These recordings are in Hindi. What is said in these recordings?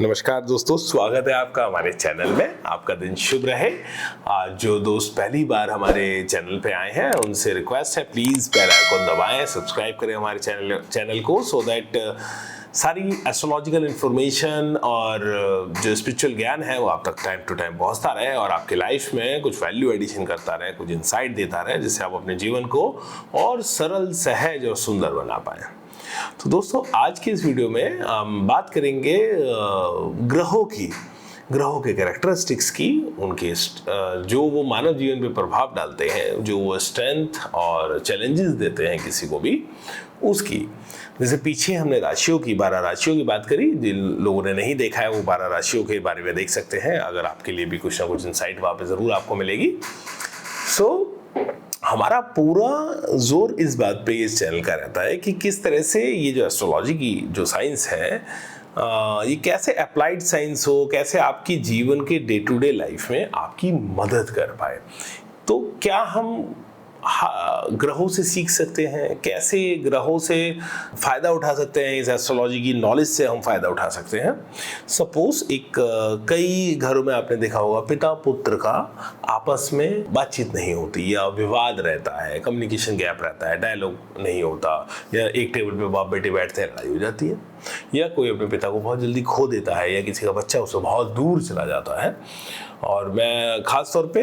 नमस्कार दोस्तों, स्वागत है आपका हमारे चैनल में। आपका दिन शुभ रहे। आज जो दोस्त पहली बार हमारे चैनल पे आए हैं उनसे रिक्वेस्ट है, प्लीज़ बेल आइकन दबाएं, सब्सक्राइब करें हमारे चैनल को, सो दैट सारी एस्ट्रोलॉजिकल इन्फॉर्मेशन और जो स्पिरिचुअल ज्ञान है वो आप तक टाइम टू टाइम पहुंचता रहे और आपके लाइफ में कुछ वैल्यू एडिशन करता रहे, कुछ इंसाइट देता रहे, जिससे आप अपने जीवन को और सरल, सहज और सुंदर बना पाएं। तो दोस्तों, आज के इस वीडियो में हम बात करेंगे ग्रहों के कैरेक्टरिस्टिक्स की, उनके जो वो मानव जीवन पे प्रभाव डालते हैं, जो वो स्ट्रेंथ और चैलेंजेस देते हैं किसी को भी, उसकी। जैसे पीछे हमने राशियों की 12 राशियों की बात करी। जिन लोगों ने नहीं देखा है वो 12 राशियों के बारे में देख सकते हैं। अगर आपके लिए भी कुछ ना कुछ इंसाइट वहाँ पे ज़रूर आपको मिलेगी। हमारा पूरा जोर इस बात पे इस चैनल का रहता है कि किस तरह से ये जो एस्ट्रोलॉजी की जो साइंस है, ये कैसे अप्लाइड साइंस हो, कैसे आपकी जीवन के डे टू डे लाइफ में आपकी मदद कर पाए। तो क्या हम ग्रहों से सीख सकते हैं, कैसे ग्रहों से फ़ायदा उठा सकते हैं, इस एस्ट्रोलॉजी की नॉलेज से हम फ़ायदा उठा सकते हैं। सपोज कई घरों में आपने देखा होगा पिता पुत्र का आपस में बातचीत नहीं होती, या विवाद रहता है, कम्युनिकेशन गैप रहता है, डायलॉग नहीं होता, या एक टेबल पे बाप बेटे बैठते हैं लड़ाई हो जाती है, या कोई अपने पिता को बहुत जल्दी खो देता है, या किसी का बच्चा उससे बहुत दूर चला जाता है। और मैं ख़ास तौर पे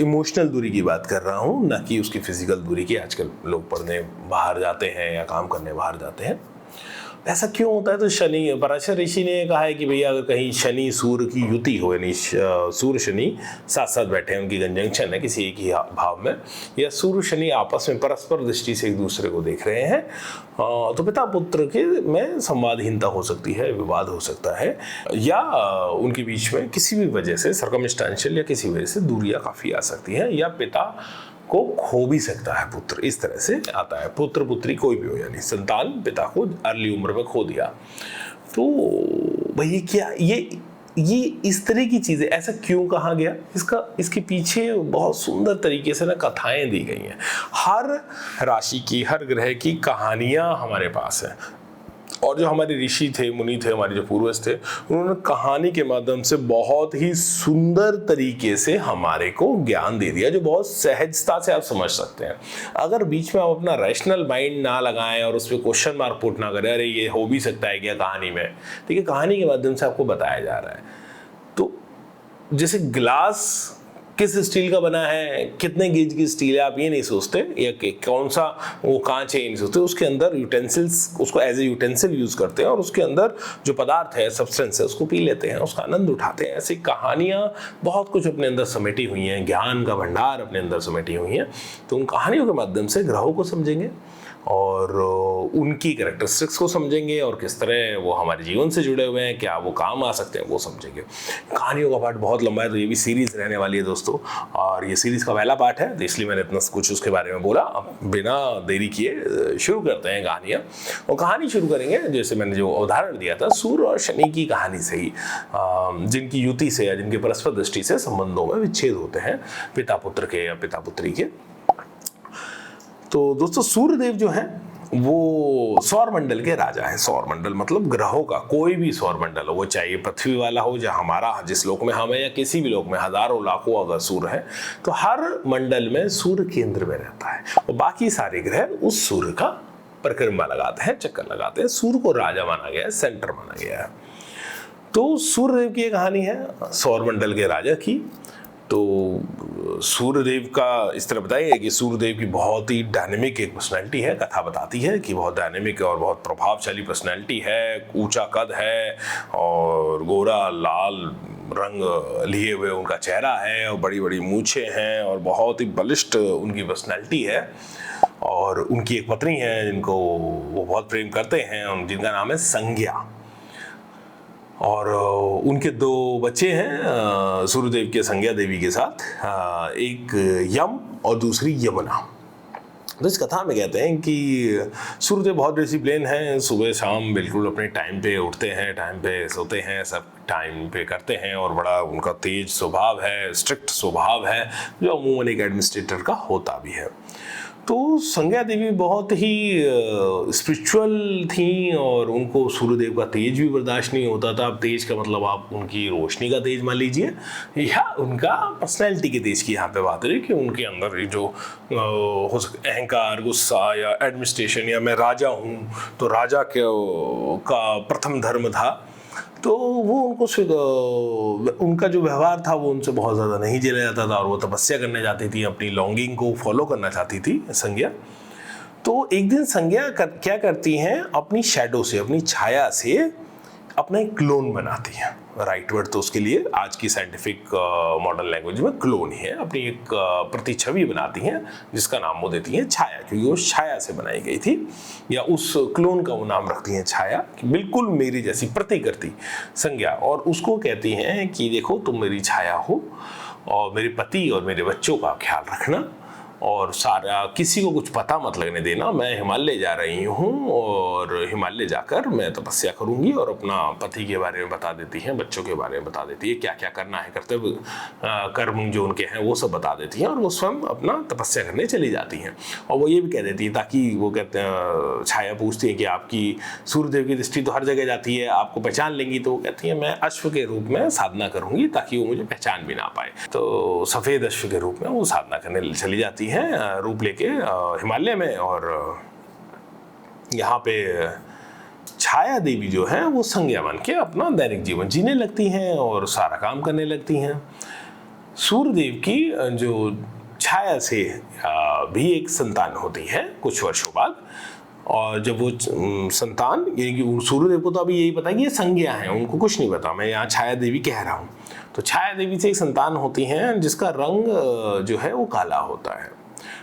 इमोशनल दूरी की बात कर रहा हूँ, ना कि उसकी फिजिकल दूरी की। आजकल लोग पढ़ने बाहर जाते हैं या काम करने बाहर जाते हैं। ऐसा क्यों होता है? तो शनि, पराशर ऋषि ने कहा है कि भैया अगर कहीं शनि सूर्य की युति हो, यानी सूर्य शनि साथ साथ बैठे हैं, उनकी कंजंक्शन है किसी एक ही भाव में, या सूर्य शनि आपस में परस्पर दृष्टि से एक दूसरे को देख रहे हैं, तो पिता पुत्र के में संवादहीनता हो सकती है, विवाद हो सकता है, या उनके बीच में किसी भी वजह से सर्कमस्टेंशियल या किसी वजह से दूरियां काफ़ी आ सकती हैं, या पिता को खो भी सकता है पुत्र। इस तरह से आता है, पुत्र पुत्री कोई भी हो, यानी संतान पिता को अर्ली उम्र में खो दिया। तो भैया क्या ये इस तरह की चीज़ें, ऐसा क्यों कहा गया, इसके पीछे बहुत सुंदर तरीके से ना कथाएं दी गई हैं। हर राशि की, हर ग्रह की कहानियां हमारे पास हैं, और जो हमारे ऋषि थे, मुनि थे, हमारे जो पूर्वज थे, उन्होंने कहानी के माध्यम से बहुत ही सुंदर तरीके से हमारे को ज्ञान दे दिया, जो बहुत सहजता से आप समझ सकते हैं। अगर बीच में आप अपना रैशनल माइंड ना लगाएं और उस पर क्वेश्चन मार्क पुट ना करें, अरे ये हो भी सकता है क्या कहानी में, ठीक है, कहानी के माध्यम से आपको बताया जा रहा है। तो जैसे गिलास किस स्टील का बना है, कितने गेज की स्टील है, आप ये नहीं सोचते, या कौन सा वो कांच है, ये नहीं सोचते। उसके अंदर यूटेंसिल्स, उसको एज ए यूटेंसिल यूज करते हैं, और उसके अंदर जो पदार्थ है, सब्सटेंस है, उसको पी लेते हैं, उसका आनंद उठाते हैं। ऐसी कहानियाँ बहुत कुछ अपने अंदर समेटी हुई हैं, ज्ञान का भंडार अपने अंदर समेटी हुई हैं। तो उन कहानियों के माध्यम से ग्रहों को समझेंगे और उनकी कैरेक्टरिस्टिक्स को समझेंगे, और किस तरह वो हमारे जीवन से जुड़े हुए हैं, क्या वो काम आ सकते हैं, वो समझेंगे। कहानियों का पार्ट बहुत लंबा है, तो ये भी सीरीज़ रहने वाली है दोस्तों, और ये सीरीज़ का पहला पार्ट है, तो इसलिए मैंने इतना कुछ उसके बारे में बोला। अब बिना देरी किए शुरू करते हैं कहानियाँ। और कहानी शुरू करेंगे, जैसे मैंने जो उदाहरण दिया था, सूर्य और शनि की कहानी से ही, जिनकी युति से या जिनके परस्पर दृष्टि से संबंधों में विच्छेद होते हैं, पिता पुत्र के या पिता पुत्री के। तो दोस्तों, सूर्यदेव जो है वो सौर मंडल के राजा है। सौर मंडल मतलब ग्रहों का कोई भी सौर मंडल हो, वो चाहे पृथ्वी वाला हो, या हमारा जिस लोक में हम है, या किसी भी लोक में हजारों लाखों अगर सूर्य है, तो हर मंडल में सूर्य केंद्र में रहता है, और बाकी सारे ग्रह उस सूर्य का परिक्रमा लगाते हैं, चक्कर लगाते हैं। सूर्य को राजा माना गया है, सेंटर माना गया है। तो सूर्यदेव की एक कहानी है सौर मंडल के राजा की। तो सूर्यदेव का इस तरह बताइए कि सूर्यदेव की बहुत ही डायनेमिक एक पर्सनैलिटी है। कथा बताती है कि बहुत डायनेमिक और बहुत प्रभावशाली पर्सनैलिटी है, ऊंचा कद है, और गोरा लाल रंग लिए हुए उनका चेहरा है, और बड़ी बड़ी मूछें हैं, और बहुत ही बलिष्ठ उनकी पर्सनैलिटी है। और उनकी एक पत्नी है जिनको वो बहुत प्रेम करते हैं, जिनका नाम है संज्ञा। और उनके 2 बच्चे हैं सूर्यदेव के संज्ञा देवी के साथ, एक यम और दूसरी यमुना। तो इस कथा में कहते हैं कि सूर्यदेव बहुत डिसिप्लिन हैं, सुबह शाम बिल्कुल अपने टाइम पे उठते हैं, टाइम पे सोते हैं, सब टाइम पे करते हैं, और बड़ा उनका तेज स्वभाव है, स्ट्रिक्ट स्वभाव है, जो अमूमन एक एडमिनिस्ट्रेटर का होता भी है। तो संज्ञा देवी बहुत ही स्पिरिचुअल थी और उनको सूर्यदेव का तेज भी बर्दाश्त नहीं होता था। अब तेज का मतलब आप उनकी रोशनी का तेज मान लीजिए या उनका पर्सनैलिटी के तेज की यहाँ पे बात है कि उनके अंदर जो हो सकता अहंकार, गुस्सा या एडमिनिस्ट्रेशन या मैं राजा हूँ तो राजा का प्रथम धर्म था, तो वो उनका जो व्यवहार था वो उनसे बहुत ज़्यादा नहीं झेला जाता था और वो तपस्या करने जाती थी, अपनी लॉन्गिंग को फॉलो करना चाहती थी संज्ञा। तो एक दिन संज्ञा क्या करती हैं, अपनी शैडो से, अपनी छाया से अपना एक क्लोन बनाती हैं। राइट वर्ड तो उसके लिए आज की साइंटिफिक मॉडर्न लैंग्वेज में क्लोन ही है। अपनी एक प्रतिछवि बनाती हैं जिसका नाम वो देती हैं छाया, क्योंकि वो छाया से बनाई गई थी, या उस क्लोन का वो नाम रखती हैं छाया, कि बिल्कुल मेरी जैसी प्रति करती संज्ञा। और उसको कहती हैं कि देखो तुम मेरी छाया हो और मेरे पति और मेरे बच्चों का ख्याल रखना और सारा किसी को कुछ पता मत लगने देना। मैं हिमालय जा रही हूँ और हिमालय जाकर मैं तपस्या करूँगी, और अपना पति के बारे में बता देती हैं, बच्चों के बारे में बता देती है, क्या क्या करना है, कर्तव्य कर्म जो उनके हैं वो सब बता देती हैं, और वो स्वयं अपना तपस्या करने चली जाती हैं। और वो ये भी कह देती है, ताकि वो कहते हैं, छाया पूछती है कि आपकी सूर्यदेव की दृष्टि तो हर जगह जाती है, आपको पहचान लेंगी? तो वो कहती है मैं अश्व के रूप में साधना करूँगी ताकि वो मुझे पहचान भी ना पाए। तो सफ़ेद अश्व के रूप में वो साधना करने चली जाती है रूप लेके हिमालय में। और यहाँ पे छाया देवी जो है वो संज्ञा बन के अपना दैनिक जीवन जीने लगती हैं और सारा काम करने लगती हैं। सूर्यदेव की जो छाया से भी एक संतान होती है कुछ वर्षों बाद, और जब वो संतान, यानी कि सूर्यदेव को तो अभी यही पता है कि ये संज्ञा है, उनको कुछ नहीं पता, मैं यहाँ छाया देवी कह रहा हूँ। तो छाया देवी से एक संतान होती है जिसका रंग जो है वो काला होता है।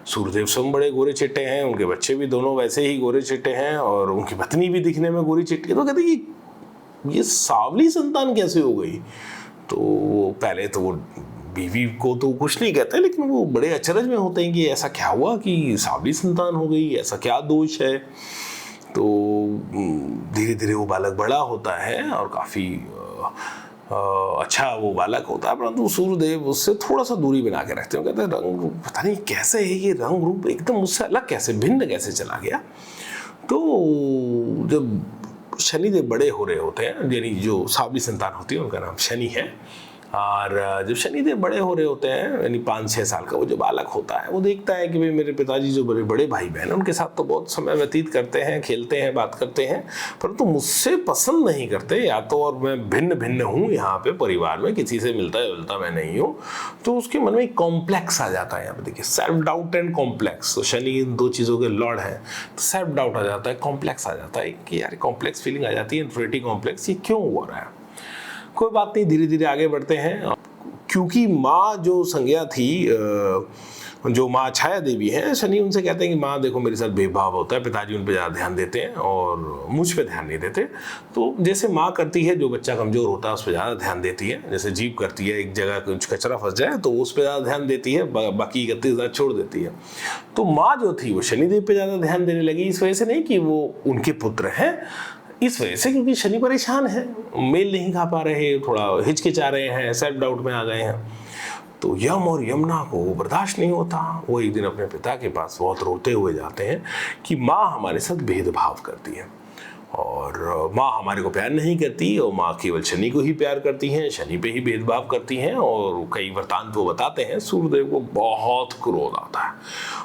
सूर्यदेव स्वयं बड़े गोरे चिट्टे हैं, उनके बच्चे भी दोनों वैसे ही गोरे चिट्टे हैं, और उनकी पत्नी भी दिखने में गोरी चिट्टी है। तो कहते कि ये सांवली संतान कैसे हो गई? तो पहले तो वो बीवी को तो कुछ नहीं कहते, लेकिन वो बड़े अचरज में होते हैं कि ऐसा क्या हुआ कि सांवली संतान हो गई, ऐसा क्या दोष है। तो धीरे धीरे वो बालक बड़ा होता है और काफ़ी अच्छा वो बालक होता है, परंतु सूर्यदेव उससे थोड़ा सा दूरी बना के रखते हैं। कहते हैं रंग रूप पता नहीं कैसे है, ये रंग रूप एकदम उससे अलग कैसे, भिन्न कैसे चला गया। तो जब शनिदेव बड़े हो रहे होते हैं, यानी जो सांवली संतान होती है उनका नाम शनि है, और जब शनिदेव बड़े हो रहे होते हैं, यानी 5-6 साल का वो जो बालक होता है, वो देखता है कि भाई मेरे पिताजी जो बड़े बड़े भाई बहन हैं उनके साथ तो बहुत समय व्यतीत करते हैं, खेलते हैं, बात करते हैं, परंतु मुझसे पसंद नहीं करते, या तो और मैं भिन्न भिन्न हूँ यहाँ पे परिवार में, किसी से मिलता जुलता मैं नहीं हूँ। तो उसके मन में एक कॉम्प्लेक्स आ जाता है। यहाँ पे देखिए सेल्फ डाउट एंड कॉम्प्लेक्स, तो शनि इन दो चीज़ों के लॉर्ड हैं। तो सेल्फ डाउट आ जाता है, कॉम्प्लेक्स आ जाता है कि यार कॉम्प्लेक्स फीलिंग आ जाती है, इन्फीरियरिटी कॉम्प्लेक्स, ये क्यों हो रहा है? कोई बात नहीं, धीरे धीरे आगे बढ़ते हैं। क्योंकि माँ जो संज्ञा थी, जो माँ छाया देवी है, शनि उनसे कहते हैं कि माँ देखो मेरे साथ भेदभाव होता है, पिताजी उन पर ज़्यादा ध्यान देते हैं और मुझ पे ध्यान नहीं देते। तो जैसे माँ करती है, जो बच्चा कमज़ोर होता है उस पर ज़्यादा ध्यान देती है, जैसे जीभ करती है, एक जगह कुछ कचरा फंस जाए तो उस पर ज़्यादा ध्यान देती है, बाकी 31 छोड़ देती है। तो माँ जो थी वो शनिदेव पे ज़्यादा ध्यान देने लगी। इस वजह से नहीं कि वो उनके पुत्र हैं, इस वजह से क्योंकि शनि परेशान है, मेल नहीं खा पा रहे, थोड़ा हिचकिचा रहे हैं, सेल्फ डाउट में आ गए हैं। तो यम और यमुना को बर्दाश्त नहीं होता। वो एक दिन अपने पिता के पास बहुत रोते हुए जाते हैं कि माँ हमारे साथ भेदभाव करती है और माँ हमारे को प्यार नहीं करती, और माँ केवल शनि को ही प्यार करती हैं, शनि पे ही भेदभाव करती हैं। और कई वृत्तांत वो बताते हैं। सूर्यदेव को बहुत क्रोध आता है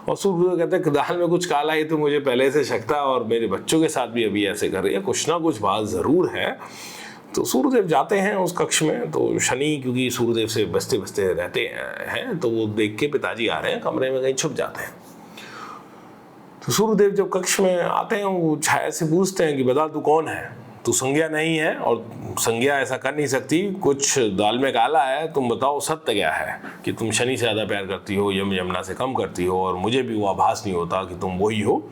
और सूर्यदेव कहते हैं दाल में कुछ काला है तो मुझे पहले से शक था, और मेरे बच्चों के साथ भी अभी ऐसे कर रही है, कुछ ना कुछ बात ज़रूर है। तो सूर्यदेव जाते हैं उस कक्ष में। तो शनि क्योंकि सूर्यदेव से बसते बसते रहते हैं, तो वो देख के पिताजी आ रहे हैं, कमरे में कहीं छुप जाते हैं। तो सूर्यदेव जब कक्ष में आते हैं, वो छाया से पूछते हैं कि बता तू कौन है? तू संज्ञा नहीं है और संज्ञा ऐसा कर नहीं सकती, कुछ दाल में काला है, तुम बताओ सत्य क्या है कि तुम शनि से ज़्यादा प्यार करती हो, यमुना से कम करती हो, और मुझे भी वो आभास नहीं होता कि तुम वही हो,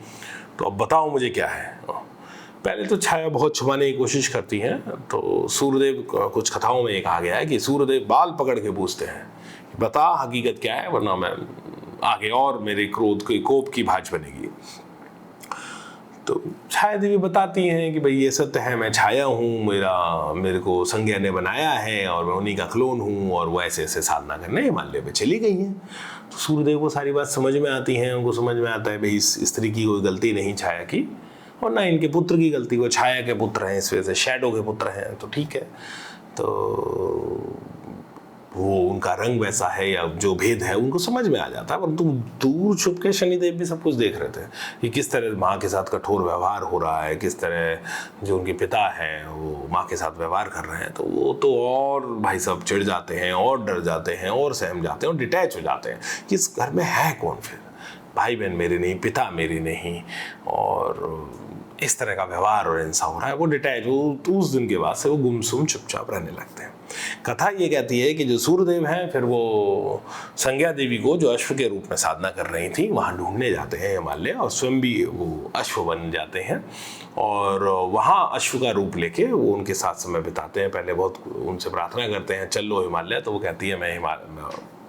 तो अब बताओ मुझे क्या है। पहले तो छाया बहुत छुपाने की कोशिश करती है। तो सूर्यदेव, कुछ कथाओं में ये कहा गया है कि सूर्यदेव बाल पकड़ के पूछते हैं कि बता हकीकत क्या है, वरना मैं आगे और मेरे क्रोध के कोप की भाज बनेगी। तो छाया देवी बताती हैं कि भाई ये सत्य है, मैं छाया हूँ, मेरे को संज्ञा ने बनाया है और मैं उन्हीं का क्लोन हूँ, और वो ऐसे ऐसे साधना करने हिमालय पे चली गई हैं। तो सूर्यदेव को सारी बात समझ में आती है, उनको समझ में आता है भाई इस स्त्री की कोई गलती नहीं छाया की, और ना इनके पुत्र की गलती, वो छाया के पुत्र हैं, इस वजह से शैडो के पुत्र हैं, तो ठीक है। तो वो उनका रंग वैसा है या जो भेद है उनको समझ में आ जाता है, परंतु दूर छुप के शनिदेव भी सब कुछ देख रहे थे कि किस तरह माँ के साथ कठोर व्यवहार हो रहा है, किस तरह जो उनके पिता हैं वो माँ के साथ व्यवहार कर रहे हैं। तो वो तो और भाई साहब चिढ़ जाते हैं और डर जाते हैं और सहम जाते हैं और डिटैच हो जाते हैं कि इस घर में है कौन, फिर भाई बहन मेरे नहीं, पिता मेरे नहीं, और इस तरह का व्यवहार और हिंसा हो रहा है। वो डिटैच, वो तो उस दिन के बाद से वो गुमसुम चुपचाप रहने लगते हैं। कथा ये कहती है कि जो सूर्यदेव हैं फिर वो संज्ञा देवी को जो अश्व के रूप में साधना कर रही थी वहाँ ढूंढने जाते हैं हिमालय, और स्वयं भी वो अश्व बन जाते हैं और वहाँ अश्व का रूप लेके वो उनके साथ समय बिताते हैं। पहले बहुत उनसे प्रार्थना करते हैं चल लो हिमालय, तो वो कहती है मैं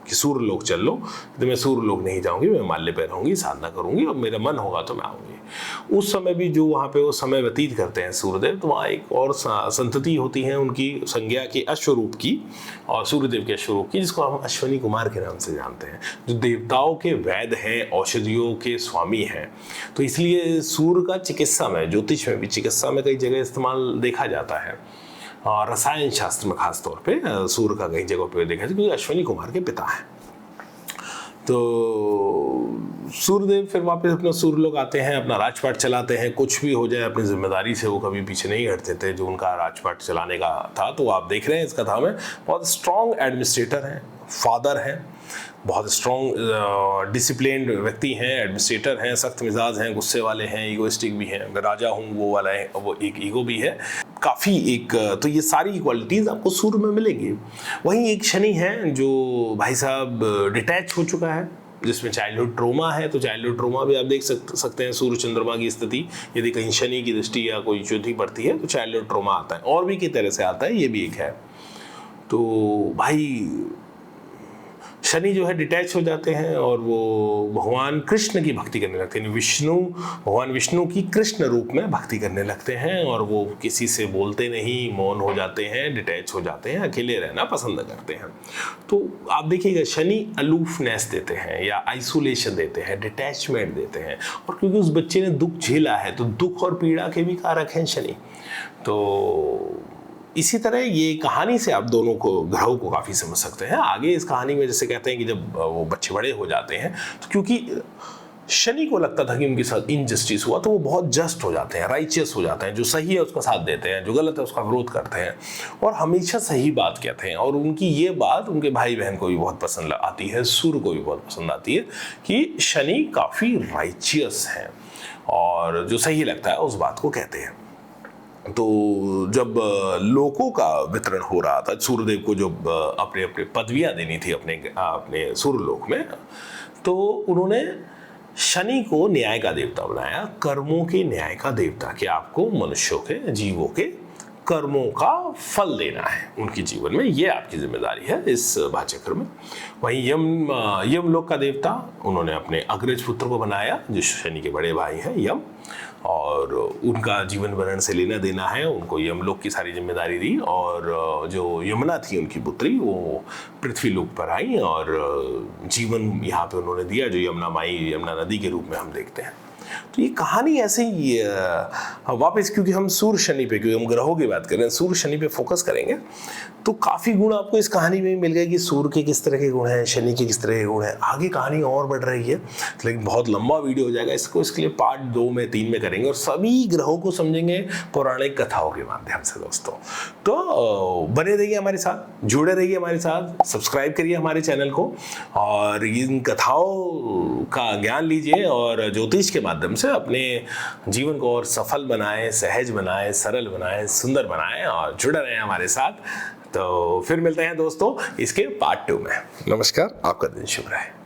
कि सूर्यलोक चल लो, तो मैं सूर्यलोक नहीं जाऊंगी, मैं हिमालय पे रहूंगी, साधना करूंगी, और मेरा मन होगा तो मैं आऊंगी। उस समय भी जो वहाँ पे वो समय व्यतीत करते हैं सूर्यदेव, तो वहाँ एक और संतति होती है उनकी संज्ञा के अश्वरूप की और सूर्यदेव के अश्वरूप की, जिसको हम अश्वनी कुमार के नाम से जानते हैं, जो देवताओं के वैद्य हैं, औषधियों के स्वामी हैं। तो इसलिए सूर्य का चिकित्सा में, ज्योतिष में भी, चिकित्सा में कई जगह इस्तेमाल देखा जाता है, और रसायन शास्त्र में खास तौर पे सूर्य का कई जगहों पे देखा जाता है, क्योंकि अश्वनी कुमार के पिता हैं। तो सूर्यदेव फिर वापस अपना सूर्यलोक आते हैं, अपना राजपाट चलाते हैं, कुछ भी हो जाए अपनी जिम्मेदारी से वो कभी पीछे नहीं हटते थे जो उनका राजपाट चलाने का था। तो आप देख रहे हैं इस कथा में बहुत स्ट्रॉन्ग एडमिनिस्ट्रेटर हैं, फादर हैं, बहुत स्ट्रॉन्ग डिसिप्लिन्ड व्यक्ति हैं, एडमिनिस्ट्रेटर हैं, सख्त मिजाज हैं, गुस्से वाले हैं, ईगोइस्टिक भी हैं, मैं राजा हूँ वो वाला है, वो एक ईगो भी है काफ़ी एक। तो ये सारी क्वालिटीज़ आपको सूर्य में मिलेंगी। वहीं एक शनि है जो भाई साहब डिटैच हो चुका है, जिसमें चाइल्डहुड ट्रोमा है। तो चाइल्डहुड ट्रोमा भी आप देख सकते हैं सूर्य चंद्रमा की स्थिति, यदि कहीं शनि की दृष्टि या कोई चौथी पड़ती है तो चाइल्डहुड ट्रोमा आता है, और भी की तरह से आता है, ये भी एक है। तो भाई शनि जो है डिटैच हो जाते हैं और वो भगवान कृष्ण की भक्ति करने लगते हैं, भगवान विष्णु की कृष्ण रूप में भक्ति करने लगते हैं, और वो किसी से बोलते नहीं, मौन हो जाते हैं, डिटैच हो जाते हैं, अकेले रहना पसंद करते हैं। तो आप देखिएगा शनि अलूफनेस देते हैं या आइसोलेशन देते हैं, डिटैचमेंट देते हैं, और क्योंकि उस बच्चे ने दुख झेला है तो दुख और पीड़ा के भी कारक हैं शनि। तो इसी तरह ये कहानी से आप दोनों को, ग्रहों को काफ़ी समझ सकते हैं। आगे इस कहानी में जैसे कहते हैं कि जब वो बच्चे बड़े हो जाते हैं तो क्योंकि शनि को लगता था कि उनके साथ इनजस्टिस हुआ, तो वो बहुत जस्ट हो जाते हैं, राइचियस हो जाते हैं, जो सही है उसका साथ देते हैं, जो गलत है उसका विरोध करते हैं और हमेशा सही बात कहते हैं। और उनकी ये बात उनके भाई बहन को भी बहुत पसंद आती है, सूर्य को भी बहुत पसंद आती है कि शनि काफ़ी राइचियस हैं और जो सही लगता है उस बात को कहते हैं। तो जब लोकों का वितरण हो रहा था, सूर्यदेव को जो अपने अपने पदवियां देनी थी अपने सूर्यलोक में, तो उन्होंने शनि को न्याय का देवता बनाया, कर्मों के न्याय का देवता, कि आपको मनुष्यों के, जीवों के कर्मों का फल देना है उनके जीवन में, ये आपकी जिम्मेदारी है इस भाचक्र में। वहीं यमलोक का देवता उन्होंने अपने अग्रज पुत्र को बनाया, जो शनि के बड़े भाई हैं यम, और उनका जीवन वर्ण से लेना देना है, उनको यमलोक की सारी जिम्मेदारी दी। और जो यमुना थी उनकी पुत्री, वो पृथ्वी लोक पर आई और जीवन यहाँ पे उन्होंने दिया, जो यमुना माई, यमुना नदी के रूप में हम देखते हैं। तो ये कहानी ऐसे ही वापस, क्योंकि हम सूर्य शनि पे, क्योंकि हम ग्रहों की बात कर रहे हैं, सूर्य शनि पे फोकस करेंगे तो काफ़ी गुण आपको इस कहानी में मिल गए कि सूर्य के किस तरह के गुण हैं, शनि के किस तरह के गुण हैं। आगे कहानी और बढ़ रही है, लेकिन बहुत लंबा वीडियो हो जाएगा, इसके लिए पार्ट 2 में, 3 में करेंगे और सभी ग्रहों को समझेंगे पौराणिक कथाओं के माध्यम से दोस्तों। तो बने रहिए हमारे साथ, जुड़े रहिए हमारे साथ, सब्सक्राइब करिए हमारे चैनल को और इन कथाओं का ज्ञान लीजिए और ज्योतिष के माध्यम से अपने जीवन को और सफल बनाएं, सहज बनाएं, सरल बनाएं, सुंदर बनाएं और जुड़े रहें हमारे साथ। तो फिर मिलते हैं दोस्तों इसके पार्ट 2 में। नमस्कार, आपका दिन शुभ रहे।